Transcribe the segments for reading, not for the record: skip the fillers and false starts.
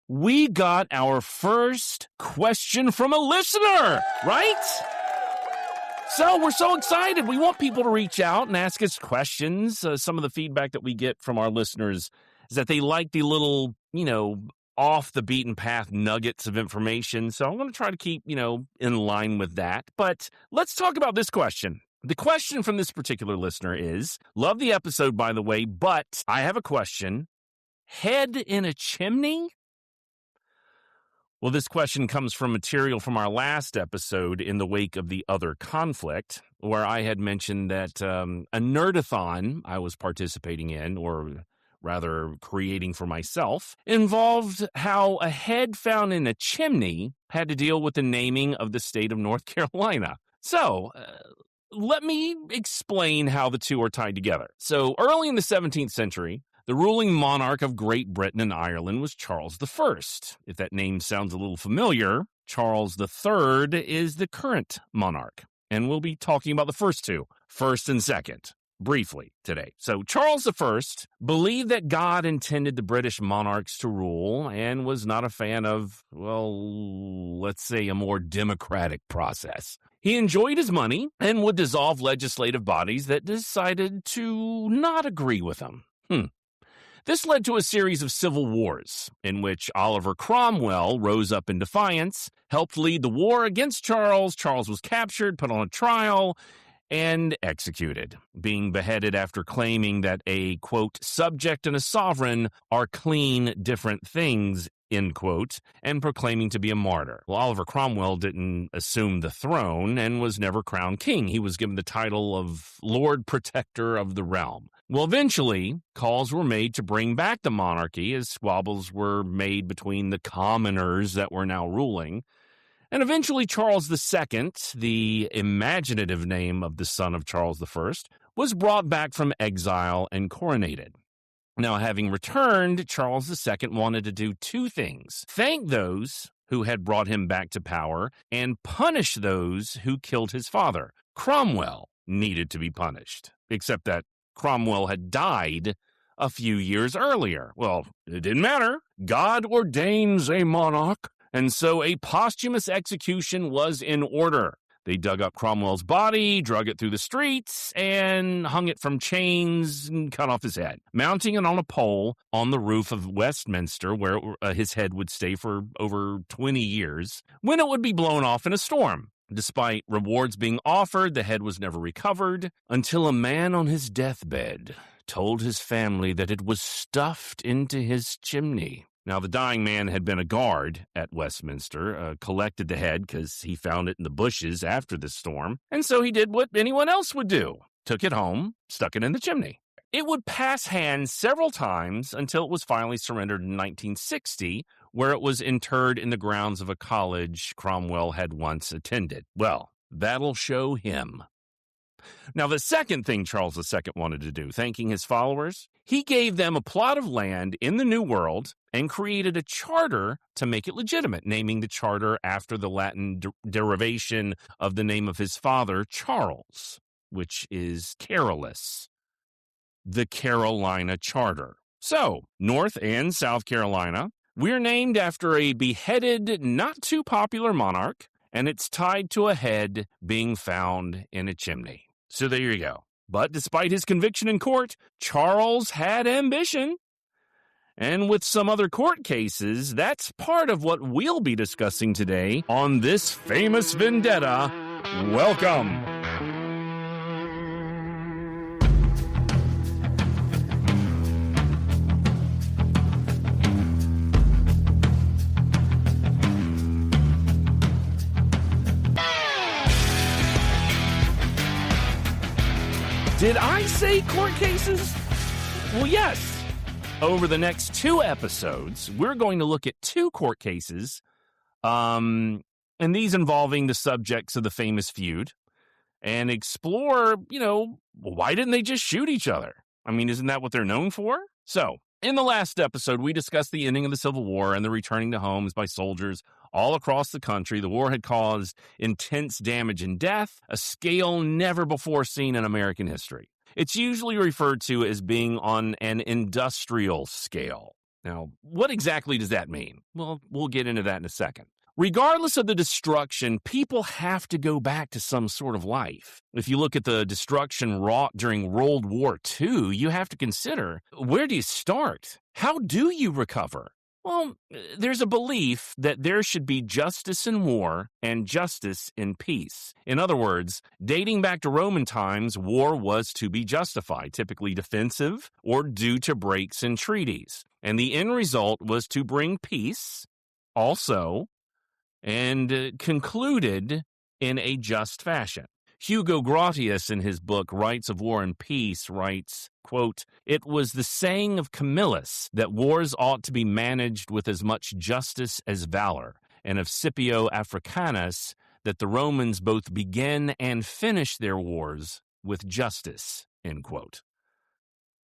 we got our first question from a listener, right? So we're so excited. We want people to reach out and ask us questions. Some of the feedback that we get from our listeners is that they like the little, off the beaten path nuggets of information. So I'm going to try to keep, in line with that. But let's talk about this question. The question from this particular listener is, love the episode, by the way, but I have a question. Head in a chimney? Well, this question comes from material from our last episode in the wake of the other conflict, where I had mentioned that a nerdathon I was participating in, or rather creating for myself, involved how a head found in a chimney had to deal with the naming of the state of North Carolina. So, let me explain how the two are tied together. So, early in the 17th century, the ruling monarch of Great Britain and Ireland was Charles I. If that name sounds a little familiar, Charles III is the current monarch. And we'll be talking about the first two, first and second, briefly today. So Charles I believed that God intended the British monarchs to rule and was not a fan of, let's say a more democratic process. He enjoyed his money and would dissolve legislative bodies that decided to not agree with him. This led to a series of civil wars, in which Oliver Cromwell rose up in defiance, helped lead the war against Charles. Charles was captured, put on a trial, and executed, being beheaded after claiming that a, quote, subject and a sovereign are clean different things, end quote, and proclaiming to be a martyr. Well, Oliver Cromwell didn't assume the throne and was never crowned king. He was given the title of Lord Protector of the Realm. Well, eventually, calls were made to bring back the monarchy as squabbles were made between the commoners that were now ruling. And eventually, Charles II, the imaginative name of the son of Charles I, was brought back from exile and coronated. Now, having returned, Charles II wanted to do two things: thank those who had brought him back to power and punish those who killed his father. Cromwell needed to be punished, except that Cromwell had died a few years earlier. Well, it didn't matter. God ordains a monarch, and so a posthumous execution was in order. They dug up Cromwell's body, drug it through the streets, and hung it from chains and cut off his head, mounting it on a pole on the roof of Westminster, where his head would stay for over 20 years, when it would be blown off in a storm. Despite rewards being offered, the head was never recovered until a man on his deathbed told his family that it was stuffed into his chimney. Now, the dying man had been a guard at Westminster, collected the head because he found it in the bushes after the storm, and so he did what anyone else would do: took it home, stuck it in the chimney. It would pass hands several times until it was finally surrendered in 1960, where it was interred in the grounds of a college Cromwell had once attended. Well, that'll show him. Now, the second thing Charles II wanted to do, thanking his followers, he gave them a plot of land in the New World and created a charter to make it legitimate, naming the charter after the Latin derivation of the name of his father, Charles, which is Carolus, the Carolina Charter. So, North and South Carolina, we're named after a beheaded, not too popular monarch, and it's tied to a head being found in a chimney. So there you go. But despite his conviction in court, Charles had ambition. And with some other court cases, that's part of what we'll be discussing today on this famous vendetta. Welcome. Did I say court cases? Well, yes. Over the next two episodes, we're going to look at two court cases, and these involving the subjects of the famous feud, and explore, why didn't they just shoot each other? I mean, isn't that what they're known for? So, in the last episode, we discussed the ending of the Civil War and the returning to homes by soldiers all across the country. The war had caused intense damage and death, a scale never before seen in American history. It's usually referred to as being on an industrial scale. Now, what exactly does that mean? Well, we'll get into that in a second. Regardless of the destruction, people have to go back to some sort of life. If you look at the destruction wrought during World War II, you have to consider, where do you start? How do you recover? Well, there's a belief that there should be justice in war and justice in peace. In other words, dating back to Roman times, war was to be justified, typically defensive or due to breaks in treaties. And the end result was to bring peace also, and concluded in a just fashion. Hugo Grotius, in his book Rights of War and Peace, writes, quote, "It was the saying of Camillus that wars ought to be managed with as much justice as valor, and of Scipio Africanus that the Romans both begin and finish their wars with justice," end quote.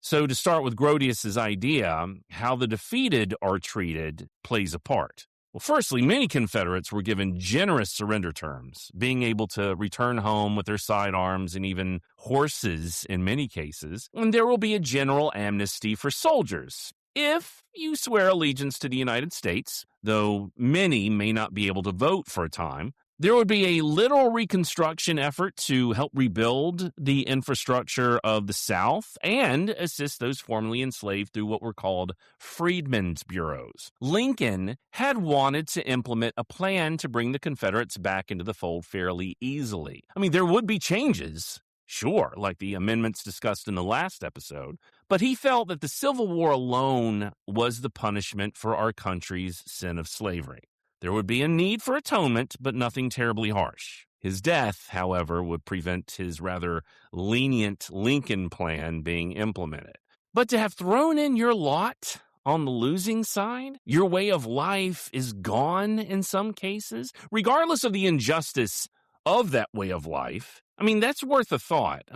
So to start with Grotius's idea, how the defeated are treated plays a part. Well, firstly, many Confederates were given generous surrender terms, being able to return home with their sidearms and even horses in many cases. And there will be a general amnesty for soldiers if you swear allegiance to the United States, though many may not be able to vote for a time. There would be a literal reconstruction effort to help rebuild the infrastructure of the South and assist those formerly enslaved through what were called freedmen's bureaus. Lincoln had wanted to implement a plan to bring the Confederates back into the fold fairly easily. I mean, there would be changes, sure, like the amendments discussed in the last episode, but he felt that the Civil War alone was the punishment for our country's sin of slavery. There would be a need for atonement, but nothing terribly harsh. His death, however, would prevent his rather lenient Lincoln plan being implemented. But to have thrown in your lot on the losing side, your way of life is gone in some cases, regardless of the injustice of that way of life. I mean, that's worth a thought.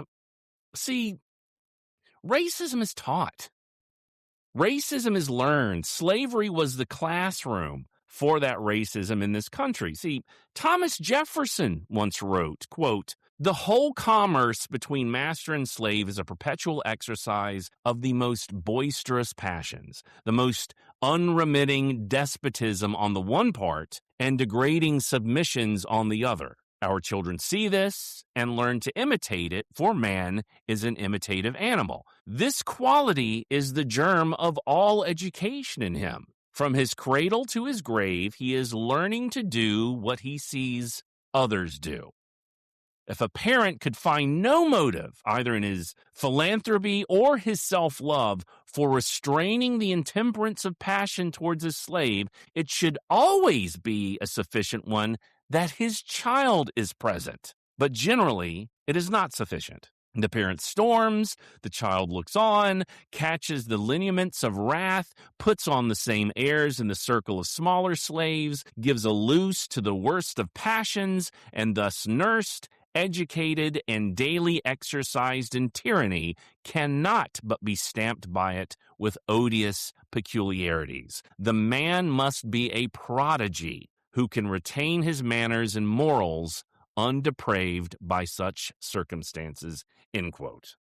See, racism is taught. Racism is learned. Slavery was the classroom for that racism in this country. See, Thomas Jefferson once wrote, quote, "The whole commerce between master and slave is a perpetual exercise of the most boisterous passions, the most unremitting despotism on the one part, and degrading submissions on the other. Our children see this and learn to imitate it, for man is an imitative animal. This quality is the germ of all education in him. From his cradle to his grave, he is learning to do what he sees others do. If a parent could find no motive, either in his philanthropy or his self-love, for restraining the intemperance of passion towards his slave, it should always be a sufficient one that his child is present. But generally, it is not sufficient. The parent storms, the child looks on, catches the lineaments of wrath, puts on the same airs in the circle of smaller slaves, gives a loose to the worst of passions, and thus nursed, educated, and daily exercised in tyranny, cannot but be stamped by it with odious peculiarities. The man must be a prodigy who can retain his manners and morals undepraved by such circumstances," end quote.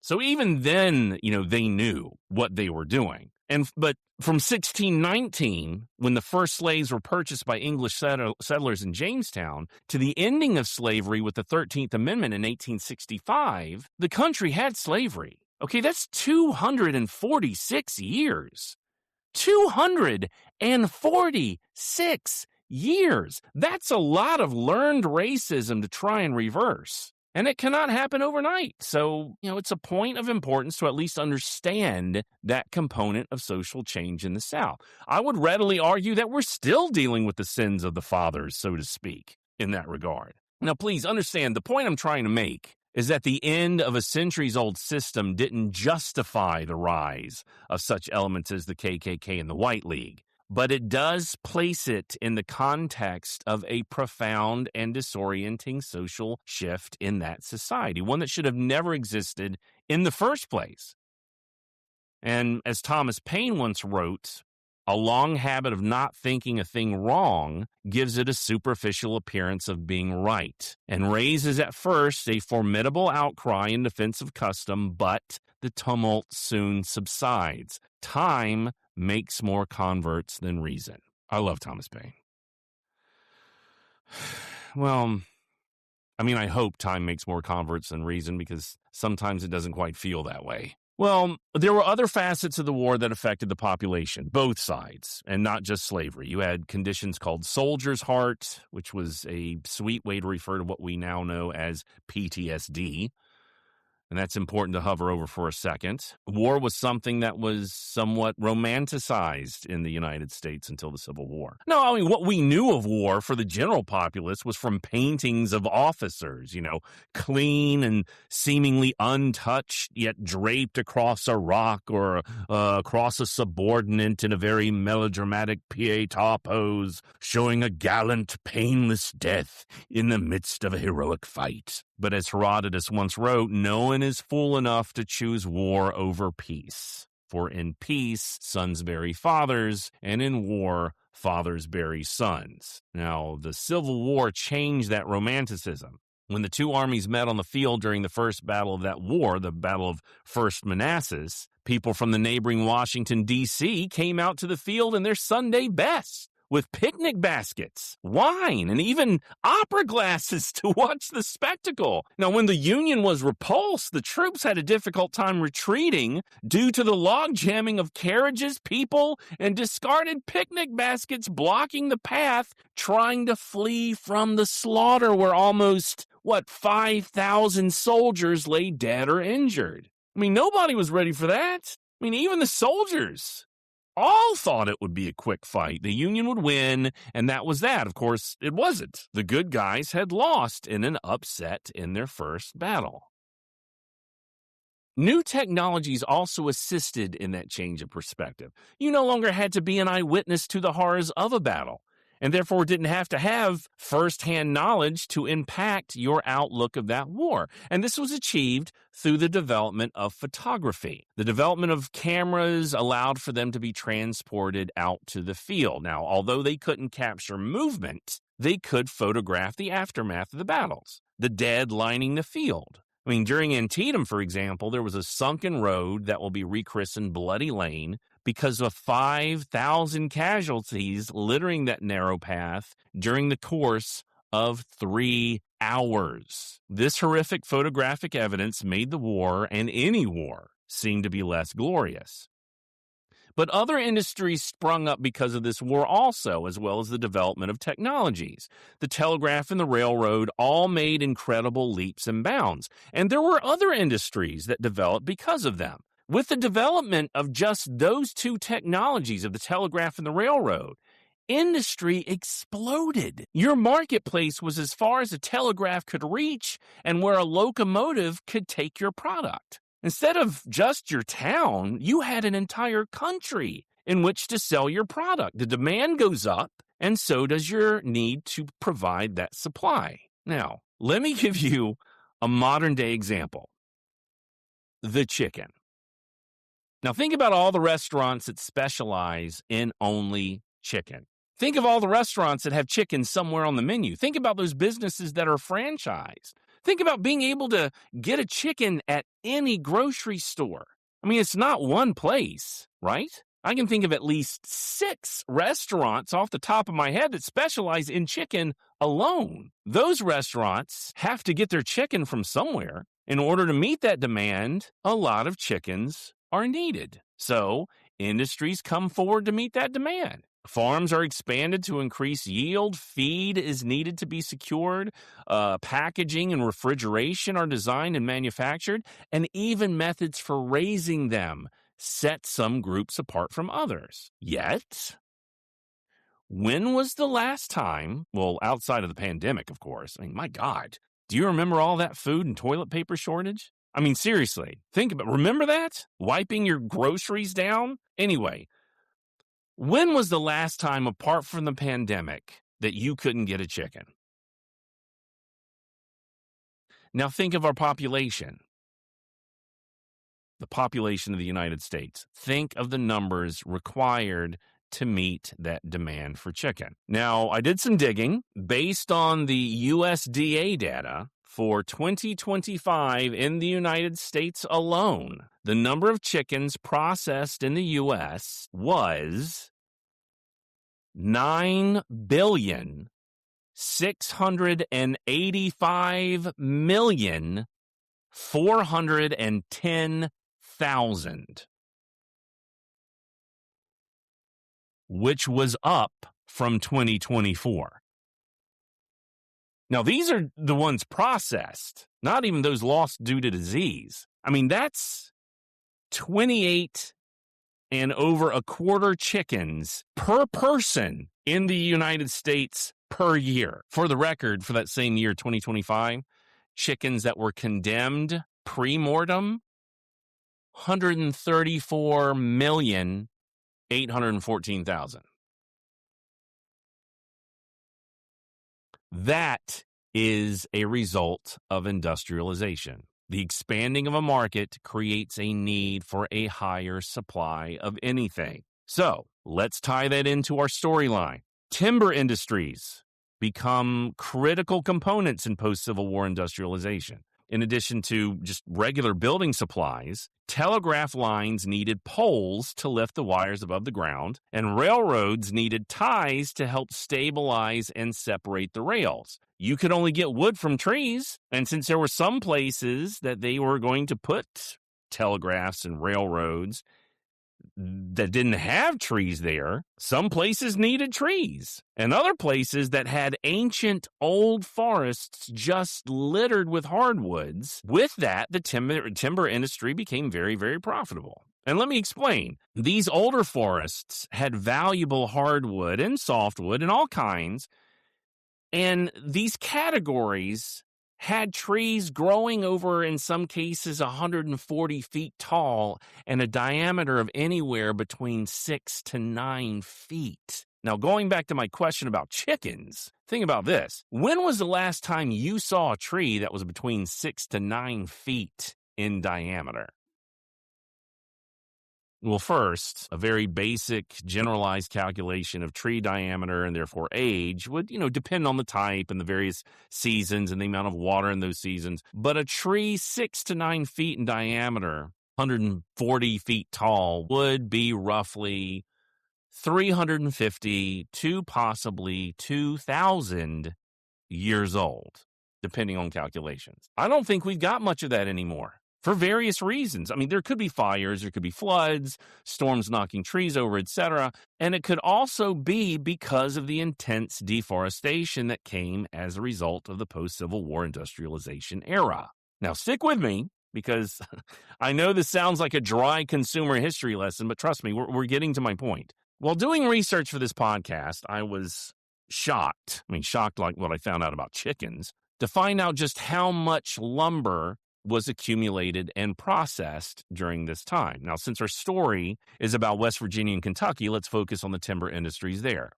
So even then, they knew what they were doing. But from 1619, when the first slaves were purchased by English settlers in Jamestown, to the ending of slavery with the 13th Amendment in 1865, the country had slavery. Okay, that's 246 years. 246 years. That's a lot of learned racism to try and reverse. And it cannot happen overnight. So, it's a point of importance to at least understand that component of social change in the South. I would readily argue that we're still dealing with the sins of the fathers, so to speak, in that regard. Now, please understand, the point I'm trying to make is that the end of a centuries-old system didn't justify the rise of such elements as the KKK and the White League. But it does place it in the context of a profound and disorienting social shift in that society, one that should have never existed in the first place. And as Thomas Paine once wrote, A long habit of not thinking a thing wrong gives it a superficial appearance of being right and raises at first a formidable outcry in defense of custom, but the tumult soon subsides. Time makes more converts than reason. I love Thomas Paine. Well, I mean, I hope time makes more converts than reason, because sometimes it doesn't quite feel that way. Well, there were other facets of the war that affected the population, both sides, and not just slavery. You had conditions called soldier's heart, which was a sweet way to refer to what we now know as PTSD. And that's important to hover over for a second. War was something that was somewhat romanticized in the United States until the Civil War. No, I mean, what we knew of war for the general populace was from paintings of officers, clean and seemingly untouched, yet draped across a rock or across a subordinate in a very melodramatic pietà pose, showing a gallant, painless death in the midst of a heroic fight. But as Herodotus once wrote, no one is fool enough to choose war over peace. For in peace, sons bury fathers, and in war, fathers bury sons. Now, the Civil War changed that romanticism. When the two armies met on the field during the first battle of that war, the Battle of First Manassas, people from the neighboring Washington, D.C. came out to the field in their Sunday best, with picnic baskets, wine, and even opera glasses to watch the spectacle. Now, when the Union was repulsed, the troops had a difficult time retreating due to the log jamming of carriages, people, and discarded picnic baskets blocking the path, trying to flee from the slaughter where almost, 5,000 soldiers lay dead or injured. I mean, nobody was ready for that. I mean, even the soldiers all thought it would be a quick fight. The Union would win, and that was that. Of course, it wasn't. The good guys had lost in an upset in their first battle. New technologies also assisted in that change of perspective. You no longer had to be an eyewitness to the horrors of a battle, and therefore didn't have to have first-hand knowledge to impact your outlook of that war. And this was achieved through the development of photography. The development of cameras allowed for them to be transported out to the field. Now, although they couldn't capture movement, they could photograph the aftermath of the battles, the dead lining the field. I mean, during Antietam, for example, there was a sunken road that will be rechristened Bloody Lane because of 5,000 casualties littering that narrow path during the course of 3 hours. This horrific photographic evidence made the war, and any war, seem to be less glorious. But other industries sprung up because of this war also, as well as the development of technologies. The telegraph and the railroad all made incredible leaps and bounds, and there were other industries that developed because of them. With the development of just those two technologies of the telegraph and the railroad, industry exploded. Your marketplace was as far as a telegraph could reach and where a locomotive could take your product. Instead of just your town, you had an entire country in which to sell your product. The demand goes up, and so does your need to provide that supply. Now, let me give you a modern-day example. The chicken. Now, think about all the restaurants that specialize in only chicken. Think of all the restaurants that have chicken somewhere on the menu. Think about those businesses that are franchised. Think about being able to get a chicken at any grocery store. I mean, it's not one place, right? I can think of at least 6 restaurants off the top of my head that specialize in chicken alone. Those restaurants have to get their chicken from somewhere. In order to meet that demand, a lot of chickens are needed. So, industries come forward to meet that demand. Farms are expanded to increase yield. Feed is needed to be secured. Packaging and refrigeration are designed and manufactured. And even methods for raising them set some groups apart from others. Yet, when was the last time, well, outside of the pandemic, of course, I mean, my God, do you remember all that food and toilet paper shortage? I mean, seriously, think about it. Remember that? Wiping your groceries down? Anyway, when was the last time, apart from the pandemic, that you couldn't get a chicken? Now think of our population. The population of the United States. Think of the numbers required to meet that demand for chicken. Now, I did some digging. Based on the USDA data for 2025 in the United States alone, the number of chickens processed in the U.S. was 9,685,410,000, which was up from 2024. Now, these are the ones processed, not even those lost due to disease. I mean, that's 28 and over a quarter chickens per person in the United States per year. For the record, for that same year, 2025, chickens that were condemned pre-mortem, 134,814,000. That is a result of industrialization. The expanding of a market creates a need for a higher supply of anything. So let's tie that into our storyline. Timber industries become critical components in post-Civil War industrialization. In addition to just regular building supplies, telegraph lines needed poles to lift the wires above the ground, and railroads needed ties to help stabilize and separate the rails. You could only get wood from trees, and since there were some places that they were going to put telegraphs and railroads that didn't have trees there, some places needed trees, and other places that had ancient old forests just littered with hardwoods. With that, the timber industry became very, very profitable. And let me explain. These older forests had valuable hardwood and softwood and all kinds, and these categories had trees growing over, in some cases, 140 feet tall and a diameter of anywhere between 6 to 9 feet. Now, going back to my question about chickens, think about this. When was the last time you saw a tree that was between 6 to 9 feet in diameter? Well, first, a very basic generalized calculation of tree diameter and therefore age would, depend on the type and the various seasons and the amount of water in those seasons. But a tree 6 to 9 feet in diameter, 140 feet tall, would be roughly 350 to possibly 2,000 years old, depending on calculations. I don't think we've got much of that anymore. For various reasons. I mean, there could be fires, there could be floods, storms knocking trees over, etc. And it could also be because of the intense deforestation that came as a result of the post-Civil War industrialization era. Now, stick with me, because I know this sounds like a dry consumer history lesson, but trust me, we're getting to my point. While doing research for this podcast, I was shocked like what I found out about chickens, to find out just how much lumber was accumulated and processed during this time. Now, since our story is about West Virginia and Kentucky, let's focus on the timber industries there.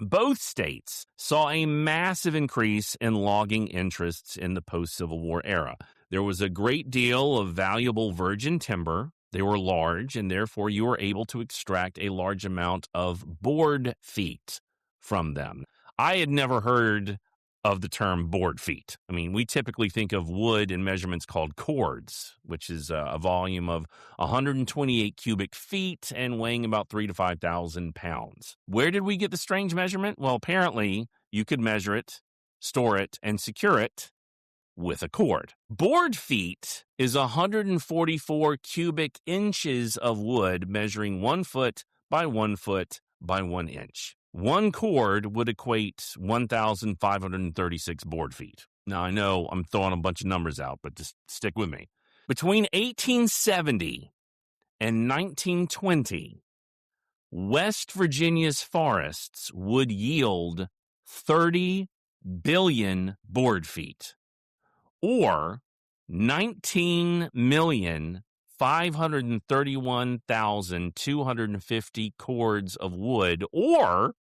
Both states saw a massive increase in logging interests in the post-Civil War era. There was a great deal of valuable virgin timber. They were large, and therefore you were able to extract a large amount of board feet from them. I had never heard of the term board feet. I mean, we typically think of wood in measurements called cords, which is a volume of 128 cubic feet and weighing about 3,000 to 5,000 pounds. Where did we get the strange measurement? Well, apparently you could measure it, store it, and secure it with a cord. Board feet is 144 cubic inches of wood measuring 1 foot by 1 foot by 1 inch. One cord would equate 1,536 board feet. Now, I know I'm throwing a bunch of numbers out, but just stick with me. Between 1870 and 1920, West Virginia's forests would yield 30 billion board feet, or 19,531,250 cords of wood, or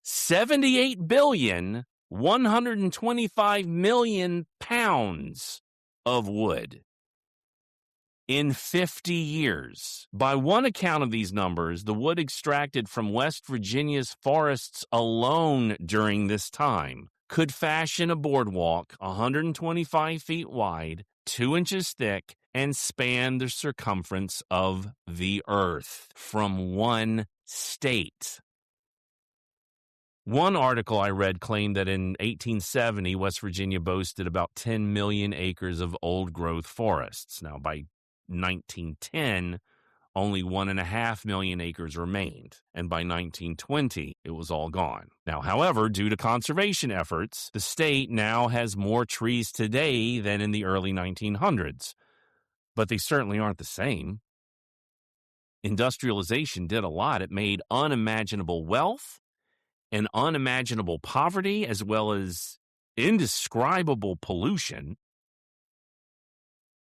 78,125,000,000 pounds of wood. in 50 years. By one account of these numbers, the wood extracted from West Virginia's forests alone during this time could fashion a boardwalk 125 feet wide, 2 inches thick, and span the circumference of the earth from one state. One article I read claimed that in 1870, West Virginia boasted about 10 million acres of old-growth forests. Now, by 1910, only 1.5 million acres remained, and by 1920, it was all gone. Now, however, due to conservation efforts, the state now has more trees today than in the early 1900s, but they certainly aren't the same. Industrialization did a lot. It made unimaginable wealth and unimaginable poverty, as well as indescribable pollution.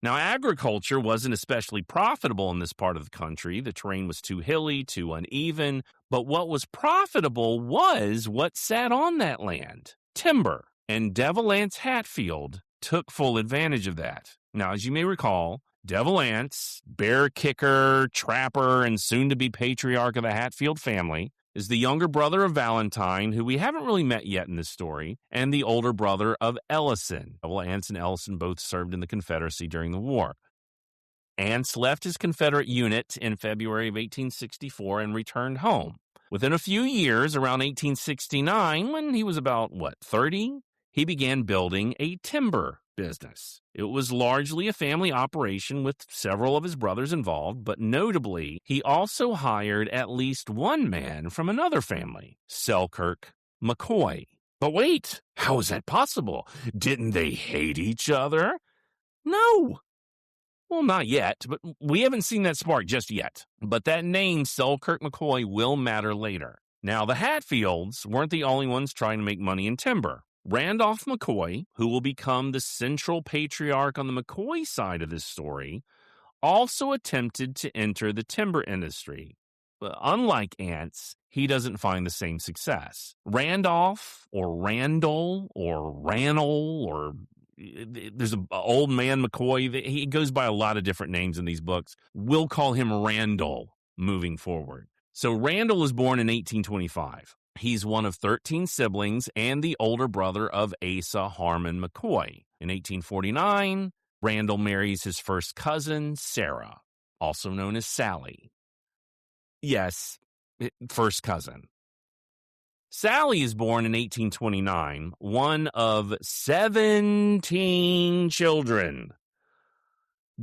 Now, agriculture wasn't especially profitable in this part of the country. The terrain was too hilly, too uneven. But what was profitable was what sat on that land, timber. And Devil Anse Hatfield took full advantage of that. Now, as you may recall, Devil Anse, bear kicker, trapper, and soon-to-be patriarch of the Hatfield family, is the younger brother of Valentine, who we haven't really met yet in this story, and the older brother of Ellison. Well, Anse and Ellison both served in the Confederacy during the war. Anse left his Confederate unit in February of 1864 and returned home. Within a few years, around 1869, when he was about, 30, he began building a timber business. It was largely a family operation with several of his brothers involved, but notably, he also hired at least one man from another family, Selkirk McCoy. But wait, how is that possible? Didn't they hate each other? No. Well, not yet, but we haven't seen that spark just yet. But that name, Selkirk McCoy, will matter later. Now, the Hatfields weren't the only ones trying to make money in timber. Randolph McCoy, who will become the central patriarch on the McCoy side of this story, also attempted to enter the timber industry. But unlike Anse, he doesn't find the same success. Randolph, or Randall, or Rannell, or there's an old man McCoy. He goes by a lot of different names in these books. We'll call him Randall moving forward. So Randall was born in 1825. He's one of 13 siblings and the older brother of Asa Harmon McCoy. In 1849, Randall marries his first cousin, Sarah, also known as Sally. Yes, first cousin. Sally is born in 1829, one of 17 children.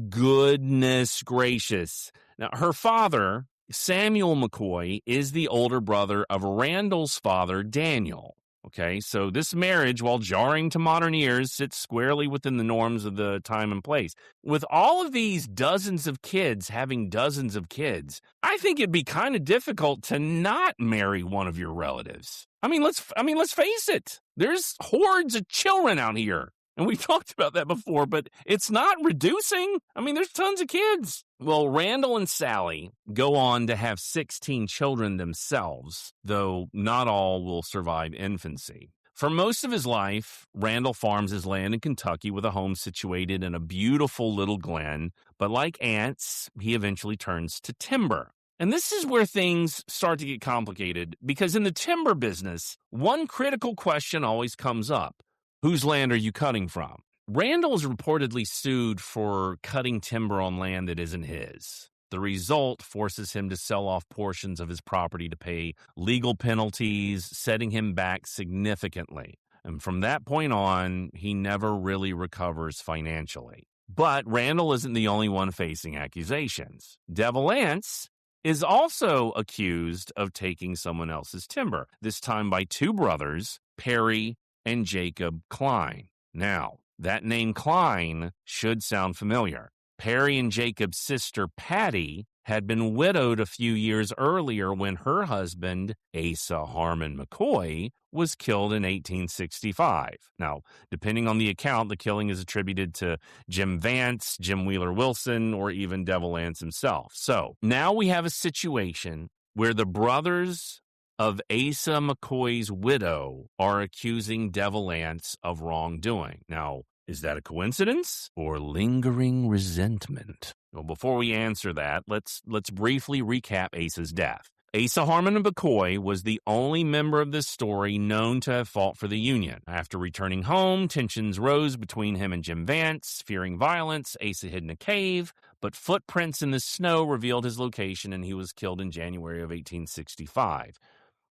Goodness gracious. Now, her father, Samuel McCoy, is the older brother of Randall's father, Daniel. Okay, so this marriage, while jarring to modern ears, sits squarely within the norms of the time and place. With all of these dozens of kids having dozens of kids, I think it'd be kind of difficult to not marry one of your relatives. I mean, let's face it. There's hordes of children out here. And we've talked about that before, but it's not reducing. I mean, there's tons of kids. Well, Randall and Sally go on to have 16 children themselves, though not all will survive infancy. For most of his life, Randall farms his land in Kentucky with a home situated in a beautiful little glen, but like Anse, he eventually turns to timber. And this is where things start to get complicated, because in the timber business, one critical question always comes up. Whose land are you cutting from? Randall is reportedly sued for cutting timber on land that isn't his. The result forces him to sell off portions of his property to pay legal penalties, setting him back significantly. And from that point on, he never really recovers financially. But Randall isn't the only one facing accusations. Devil Anse is also accused of taking someone else's timber, this time by two brothers, Perry and Jacob Klein. Now, that name Klein should sound familiar. Perry and Jacob's sister Patty had been widowed a few years earlier when her husband, Asa Harmon McCoy, was killed in 1865. Now, depending on the account, the killing is attributed to Jim Vance, Jim Wheeler Wilson, or even Devil Anse himself. So, now we have a situation where the brothers of Asa McCoy's widow are accusing Devil Anse of wrongdoing. Now, Is that a coincidence or lingering resentment? Well, before we answer that, let's briefly recap Asa's death. Asa Harmon and McCoy was the only member of this story known to have fought for the Union. After returning home, tensions rose between him and Jim Vance. Fearing violence, Asa hid in a cave, but footprints in the snow revealed his location, and he was killed in January of 1865.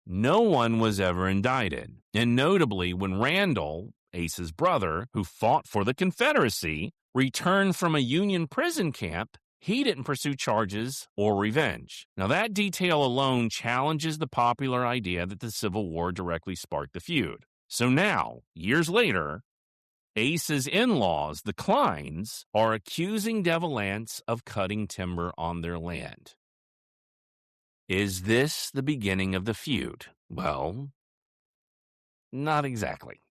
No one was ever indicted. And notably, when Randall, Asa's brother, who fought for the Confederacy, returned from a Union prison camp, he didn't pursue charges or revenge. Now, that detail alone challenges the popular idea that the Civil War directly sparked the feud. So now, years later, Asa's in-laws, the Kleins, are accusing Devil Anse of cutting timber on their land. Is this the beginning of the feud? Well, not exactly.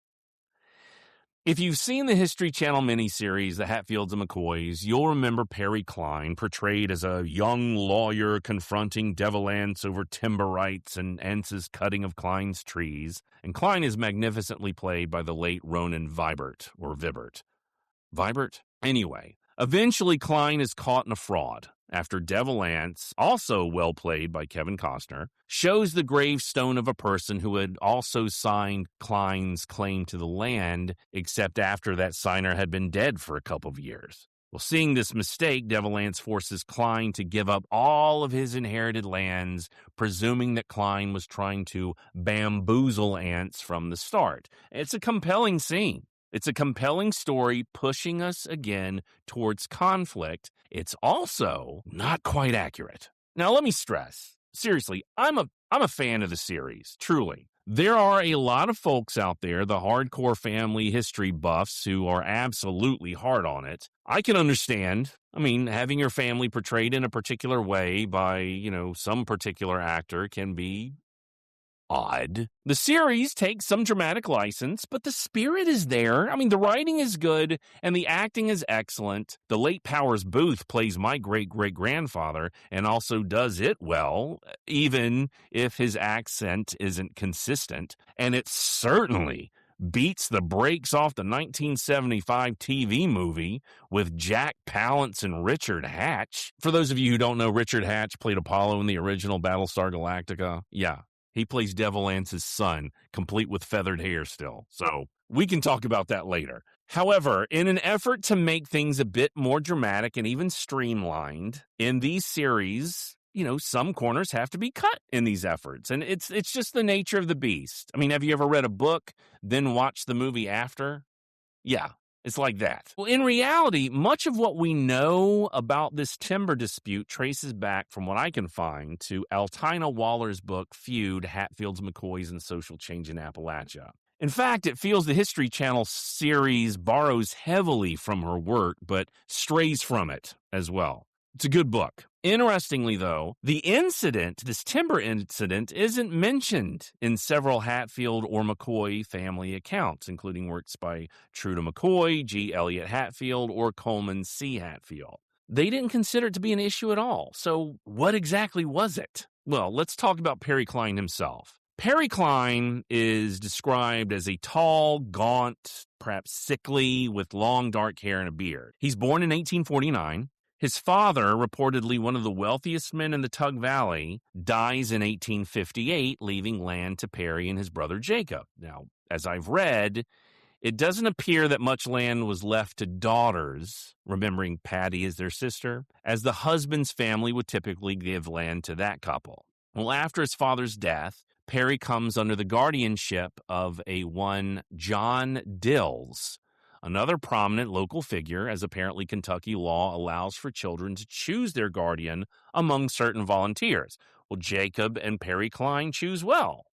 If you've seen the History Channel miniseries, The Hatfields and McCoys, you'll remember Perry Cline, portrayed as a young lawyer confronting Devil Anse over timber rights and Anse's cutting of Cline's trees. And Cline is magnificently played by the late Ronan Vibert, or Vibert. Vibert? Anyway, eventually Cline is caught in a fraud after Devil Anse, also well played by Kevin Costner, shows the gravestone of a person who had also signed Cline's claim to the land, except after that signer had been dead for a couple of years. Well, seeing this mistake, Devil Anse forces Cline to give up all of his inherited lands, presuming that Cline was trying to bamboozle Anse from the start. It's a compelling scene. It's a compelling story pushing us again towards conflict. It's also not quite accurate. Now, let me stress, seriously, I'm a fan of the series, truly. There are a lot of folks out there, the hardcore family history buffs, who are absolutely hard on it. I can understand. I mean, having your family portrayed in a particular way by, some particular actor can be odd. The series takes some dramatic license, but the spirit is there. I mean, the writing is good, and the acting is excellent. The late Powers Booth plays my great-great-grandfather, and also does it well, even if his accent isn't consistent. And it certainly beats the brakes off the 1975 TV movie with Jack Palance and Richard Hatch. For those of you who don't know, Richard Hatch played Apollo in the original Battlestar Galactica. Yeah. He plays Devil Anse's son, complete with feathered hair still. So we can talk about that later. However, in an effort to make things a bit more dramatic and even streamlined, in these series, some corners have to be cut in these efforts. And it's just the nature of the beast. I mean, have you ever read a book, then watched the movie after? Yeah. It's like that. Well, in reality, much of what we know about this timber dispute traces back, from what I can find, to Altina Waller's book, Feud, Hatfields and McCoys and Social Change in Appalachia. In fact, it feels the History Channel series borrows heavily from her work, but strays from it as well. It's a good book. Interestingly, though, the incident, this timber incident, isn't mentioned in several Hatfield or McCoy family accounts, including works by Truda McCoy, G. Elliott Hatfield, or Coleman C. Hatfield. They didn't consider it to be an issue at all. So what exactly was it? Well, let's talk about Perry Cline himself. Perry Cline is described as a tall, gaunt, perhaps sickly, with long dark hair and a beard. He's born in 1849. His father, reportedly one of the wealthiest men in the Tug Valley, dies in 1858, leaving land to Perry and his brother Jacob. Now, as I've read, it doesn't appear that much land was left to daughters, remembering Patty as their sister, as the husband's family would typically give land to that couple. Well, after his father's death, Perry comes under the guardianship of a one John Dills, another prominent local figure, as apparently Kentucky law allows for children to choose their guardian among certain volunteers. Well, Jacob and Perry Cline choose well,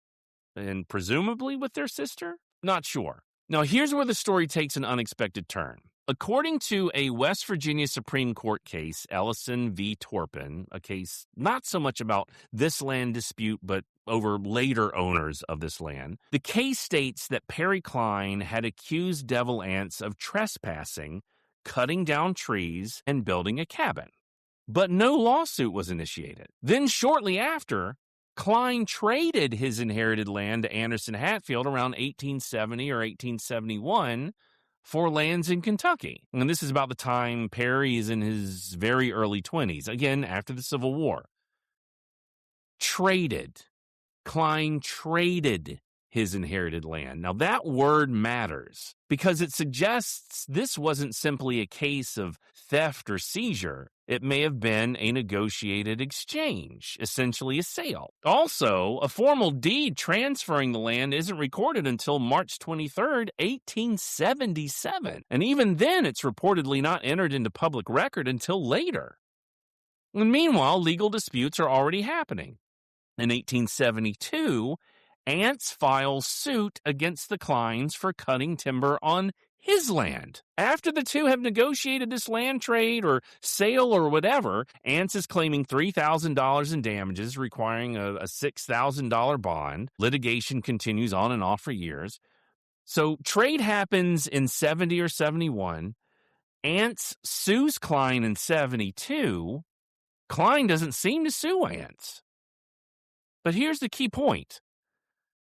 and presumably with their sister? Not sure. Now, here's where the story takes an unexpected turn. According to a West Virginia Supreme Court case, Ellison v. Torpin, a case not so much about this land dispute, but over later owners of this land, the case states that Perry Cline had accused Devil Anse of trespassing, cutting down trees, and building a cabin. But no lawsuit was initiated. Then shortly after, Cline traded his inherited land to Anderson Hatfield around 1870 or 1871 for lands in Kentucky. And this is about the time Perry is in his very early 20s, again, after the Civil War. Klein traded his inherited land. Now, that word matters because it suggests this wasn't simply a case of theft or seizure. It may have been a negotiated exchange, essentially a sale. Also, a formal deed transferring the land isn't recorded until March 23rd, 1877. And even then, it's reportedly not entered into public record until later. And meanwhile, legal disputes are already happening. In 1872, Ants files suit against the Kleins for cutting timber on his land. After the two have negotiated this land trade or sale or whatever, Ants is claiming $3,000 in damages, requiring a $6,000 bond. Litigation continues on and off for years. So trade happens in 70 or 71. Ants sues Klein in 72. Klein doesn't seem to sue Ants. But here's the key point.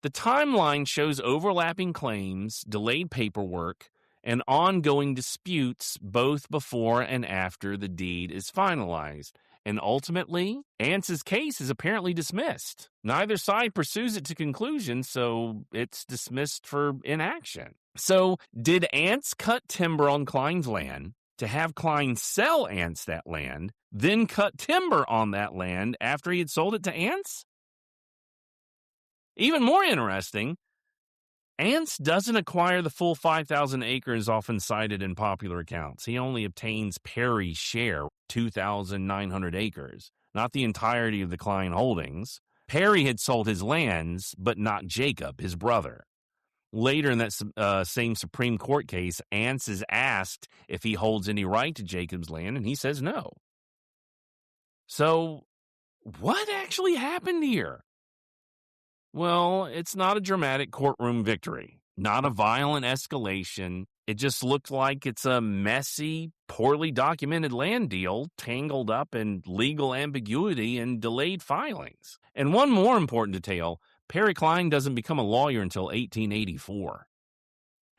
The timeline shows overlapping claims, delayed paperwork, and ongoing disputes both before and after the deed is finalized. And ultimately, Ants's case is apparently dismissed. Neither side pursues it to conclusion, so it's dismissed for inaction. So, did Ants cut timber on Klein's land to have Klein sell Ants that land, then cut timber on that land after he had sold it to Ants? Even more interesting, Ants doesn't acquire the full 5,000 acres often cited in popular accounts. He only obtains Perry's share, 2,900 acres, not the entirety of the Klein holdings. Perry had sold his lands, but not Jacob, his brother. Later in that same Supreme Court case, Ants is asked if he holds any right to Jacob's land, and he says no. So, what actually happened here? Well, it's not a dramatic courtroom victory, not a violent escalation. It just looked like it's a messy, poorly documented land deal tangled up in legal ambiguity and delayed filings. And one more important detail, Perry Klein doesn't become a lawyer until 1884,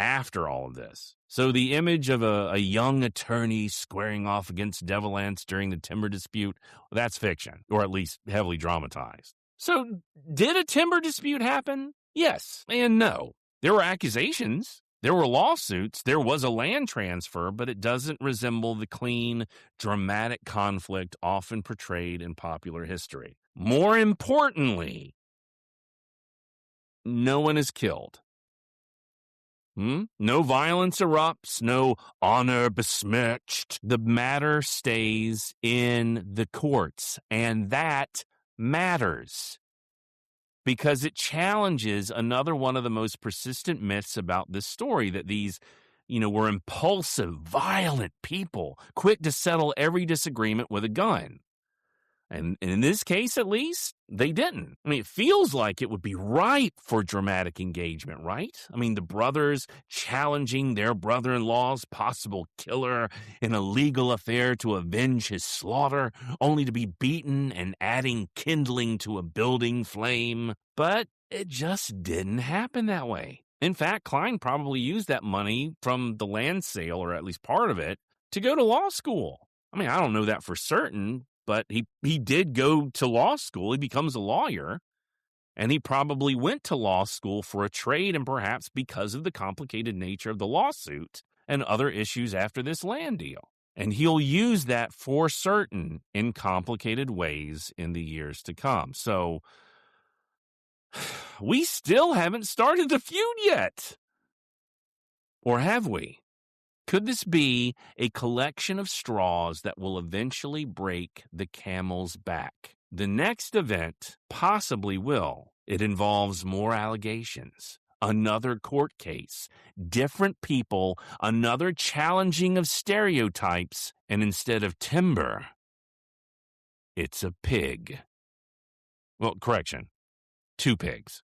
after all of this. So the image of a young attorney squaring off against devil ants during the timber dispute, that's fiction, or at least heavily dramatized. So, did a timber dispute happen? Yes and no. There were accusations, there were lawsuits, there was a land transfer, but it doesn't resemble the clean, dramatic conflict often portrayed in popular history. More importantly, no one is killed. No violence erupts, no honor besmirched. The matter stays in the courts, and that matters because it challenges another one of the most persistent myths about this story, that these, were impulsive, violent people, quick to settle every disagreement with a gun. And in this case, at least, they didn't. I mean, it feels like it would be ripe for dramatic engagement, right? I mean, the brothers challenging their brother-in-law's possible killer in a legal affair to avenge his slaughter, only to be beaten and adding kindling to a building flame. But it just didn't happen that way. In fact, Klein probably used that money from the land sale, or at least part of it, to go to law school. I mean, I don't know that for certain, but he did go to law school. He becomes a lawyer, and he probably went to law school for a trade and perhaps because of the complicated nature of the lawsuit and other issues after this land deal. And he'll use that for certain in complicated ways in the years to come. So we still haven't started the feud yet. Or have we? Could this be a collection of straws that will eventually break the camel's back? The next event possibly will. It involves more allegations, another court case, different people, another challenging of stereotypes, and instead of timber, it's a pig. Well, correction, 2 pigs.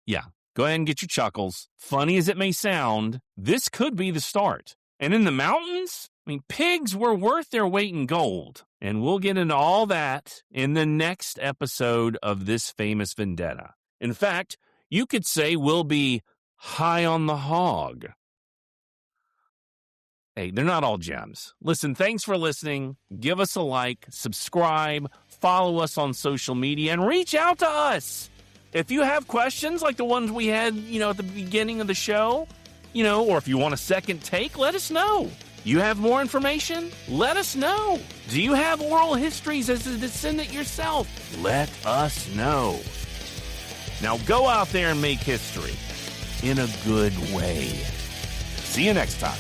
Yeah. Go ahead and get your chuckles. Funny as it may sound, this could be the start. And in the mountains, pigs were worth their weight in gold. And we'll get into all that in the next episode of this famous vendetta. In fact, you could say we'll be high on the hog. Hey, they're not all gems. Listen, thanks for listening. Give us a like, subscribe, follow us on social media, and reach out to us. If you have questions like the ones we had, at the beginning of the show, or if you want a second take, let us know. You have more information? Let us know. Do you have oral histories as a descendant yourself? Let us know. Now go out there and make history in a good way. See you next time.